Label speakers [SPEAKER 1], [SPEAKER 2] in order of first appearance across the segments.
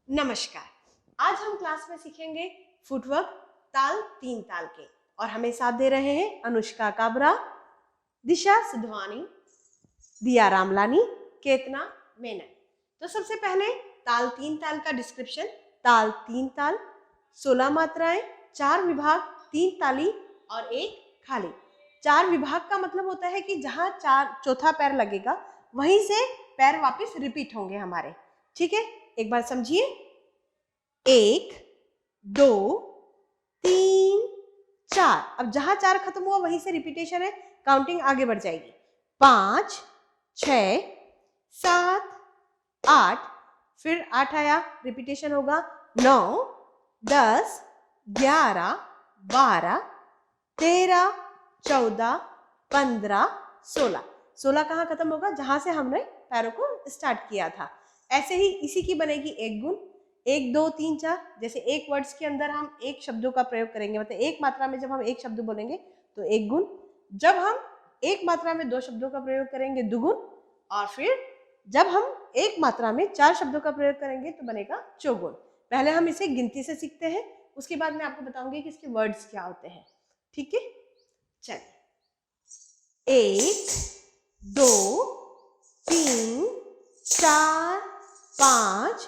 [SPEAKER 1] नमस्कार। आज हम क्लास में सीखेंगे फुटवर्क ताल तीन ताल के और हमें साथ दे रहे हैं अनुष्का काबरा, दिशा सिद्धवानी, दिया रामलानी, केतना मेनन। तो सबसे पहले ताल तीन ताल का डिस्क्रिप्शन। ताल तीन ताल 16 मात्राएं, 4 विभाग, 3 ताली और 1 खाली। 4 विभाग का मतलब होता है कि जहां चौथा पैर लगेगा वहीं से पैर वापस रिपीट होंगे हमारे। ठीक है, एक बार समझिए। 1 2 3 4। अब जहां 4 खत्म हुआ वहीं से रिपीटेशन है, काउंटिंग आगे बढ़ जाएगी। 5 6 7 8, फिर 8 आया, रिपीटेशन होगा। 9 10 11 12 13 14 15 16। 16 कहाँ खत्म होगा? जहां से हमने पैरों को स्टार्ट किया था। ऐसे ही इसी की बनेगी एक गुण। 1 2 3 4। जैसे एक वर्ड्स के अंदर हम एक शब्दों का प्रयोग करेंगे, मतलब एक मात्रा में जब हम एक शब्द बोलेंगे तो एक गुण। जब हम एक मात्रा में 2 शब्दों का प्रयोग करेंगे दुगुन, और फिर जब हम एक मात्रा में 4 शब्दों का प्रयोग करेंगे तो बनेगा चौगुन। पहले हम इसे गिनती से सीखते हैं, उसके बाद मैं आपको बताऊंगी कि इसके वर्ड्स क्या होते हैं। ठीक है, चलिए। 1 2 3 4 5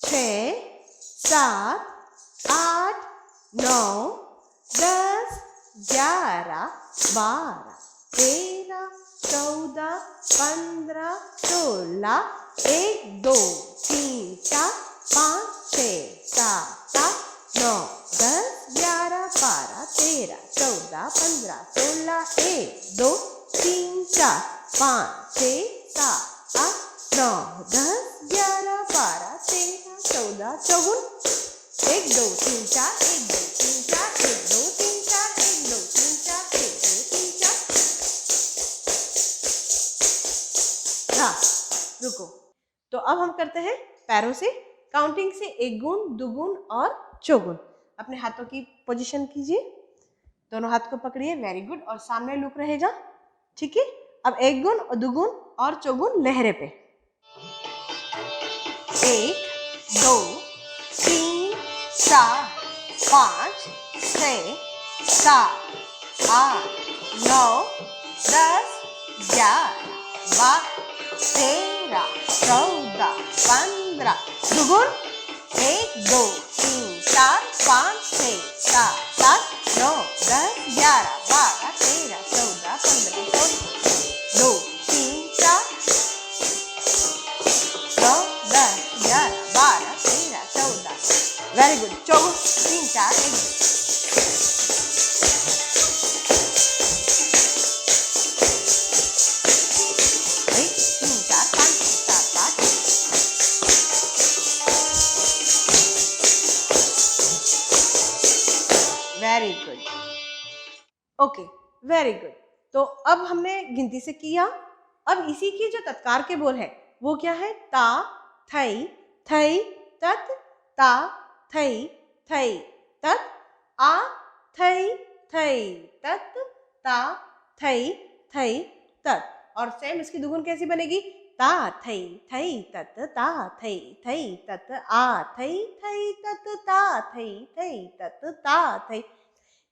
[SPEAKER 1] 6 7 8 9 10 11 12 13 14 15 16। 1 2 3 4 5 6 7 8 9 10 11 12 13 14 15 16। 1 2 3 4 5 6 7 8 9 10 11 12 13 14 चौगुन। 1 2 3 4 1 2 3 4 1 2 3 4 1 2 3 4 1 2 3 4। हाँ, रुको। तो अब हम करते हैं पैरों से, काउंटिंग से एक गुण, दुगुन और चौगुन। अपने हाथों की पोजीशन कीजिए, दोनों हाथ को पकड़िए, वेरी गुड, और सामने लुक रहेगा। ठीक है, अब एक गुण और दुगुन और चौगुन लहरे पे। 1 2 3 4 5 6 7 8 9 10 11 12 13 14 15। दुगुन 1 2 3 4 5 6 7 8 9 10 11 12 13 14 15 16। 2 3 4 9 10 11 12 13 14। Very good. चौगुन 3 4 1 2। 1 2 3 4 5 6 7 8। Very good, okay, very good. तो अब हमने गिनती से किया। अब इसी की जो तत्कार के बोल है वो क्या है? ता थई थई तत, ता थई थई तत, आ थई थई तत, ता थई थई तत। और सेम इसकी दुगुन कैसी बनेगी? ता थई थई तत, ता थई थई तत, आ थई थई तत, ता थई थई तत, ता थई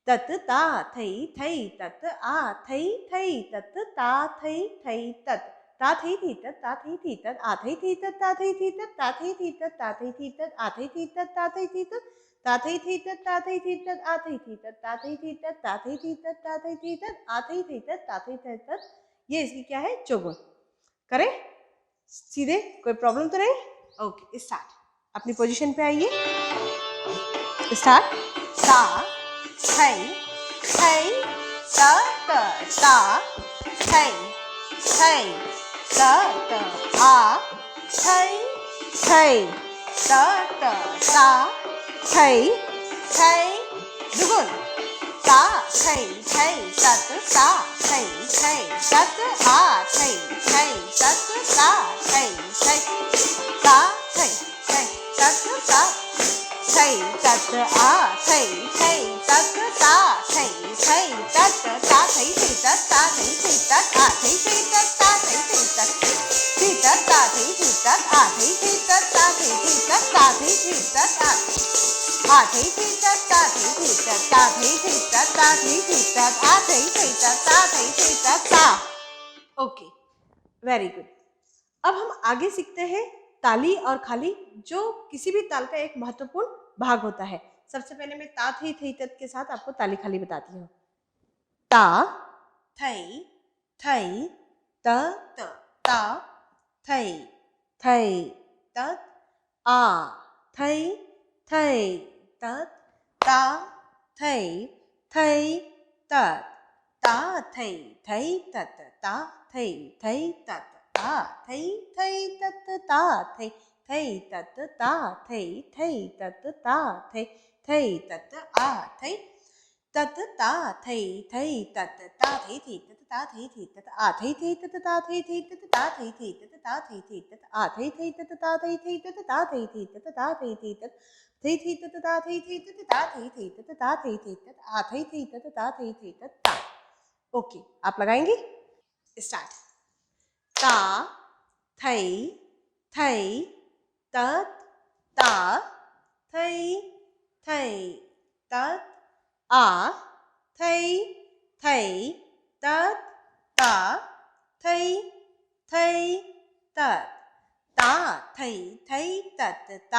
[SPEAKER 1] तत, ता थई थई तत, आ थई थई तत, ता थई थई तत, ता थई थी तत, ता थई थी तत, आ थई थी तत, ता थई थी तत, ता थई थी तत, ता थई थी तत, आ थई थी तत, ता थई थी तत, ता थई थी तत, ता थई थी तत, आ थई थी तत, ता थई थी तत, ता थई थी तत, ता थई थी तत, आ थई थी तत, ता थई थी तत। ये इसकी क्या है? चौगुन। करें सीधे, कोई प्रॉब्लम तो नहीं? Okay, start. अपनी पोजीशन पे आइए, स्टार्ट। ता थई थई तत, ता थई थई तत, आ थई थई तत, ता थई थई। दुगुन ता थई थई तत, ता थई थई तत, आ थई थई तत, ता थई थई, ता थई थई तत, ता थई तत, आ थई थई तत, ता थई थई तत, ता थई थई तत, ता थई थई तत, आ थई थई तत, ता थई थई तत, थी तत, ता थई थी तत, tat a thei thei tat ta thei thei tat ta thei thei tat a thei thei tat ta thei thei tat ta thei thei tat ta thei thei tat a thei thei tat ta thei thei tat ta। Okay, very good. अब हम आगे सीखते हैं ताली और खाली, जो किसी भी ताल का एक महत्वपूर्ण भाग होता है। सबसे पहले मैं ता थई थई तत के साथ आपको ताली खाली बताती हूँ। ता थई थई त त ता थई थई तत आ थई थई तत ता थई थई तत ता थई थई तत ता थई थई तत ता थई थई तत ता थई थई तत ता थई थई तत ता थई थई तत आ थई तत ता थई थई तत ता थई थई तत ता थई थई तत आ थई थई तत ता थई थई तत ता थई थई तत ता थई थई तत आ थई थई तत ता थई थई तत ता थई थई तत ता थई थई तत थई थई तत ता थई थई तत ता थई थई तत ता थई थई तत आ थई थई तत ता थई थई तत ता। ओके, आप लगाएंगे? स्टार्ट। ता थई थई तत ता थई थई तत आ थई थई तत ता थई थई तत ता थई थई तत ता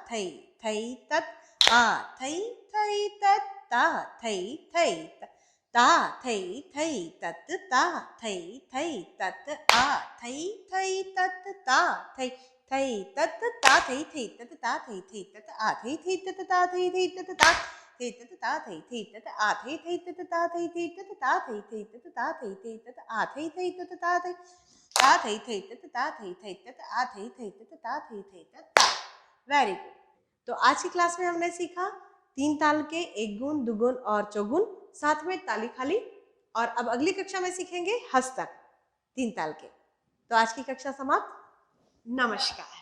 [SPEAKER 1] थई थई तत आ थई थई तत ता थई थई तत ता थई थई तत ता थई थई तत आ थई थई तत ता थई थई तत ता थई थई तत ता थई थई तत आ थई थई तत ता थई थई तत ता थई तत ता थई थई तत आ थई थई तत ता थई थई तत ता थई थई तत ता थई थई तत आ थई थई तत ता थई ता थई थई तत ता थई थई तत आ थई थई तत ता थई थई तत ता। Very good. तो आज की क्लास में हमने सीखा तीन ताल के एक गुण, दुगुन और चौगुन, साथ में ताली खाली, और अब अगली कक्षा में सीखेंगे हस्तक तीन ताल के। तो आज की कक्षा समाप्त। नमस्कार।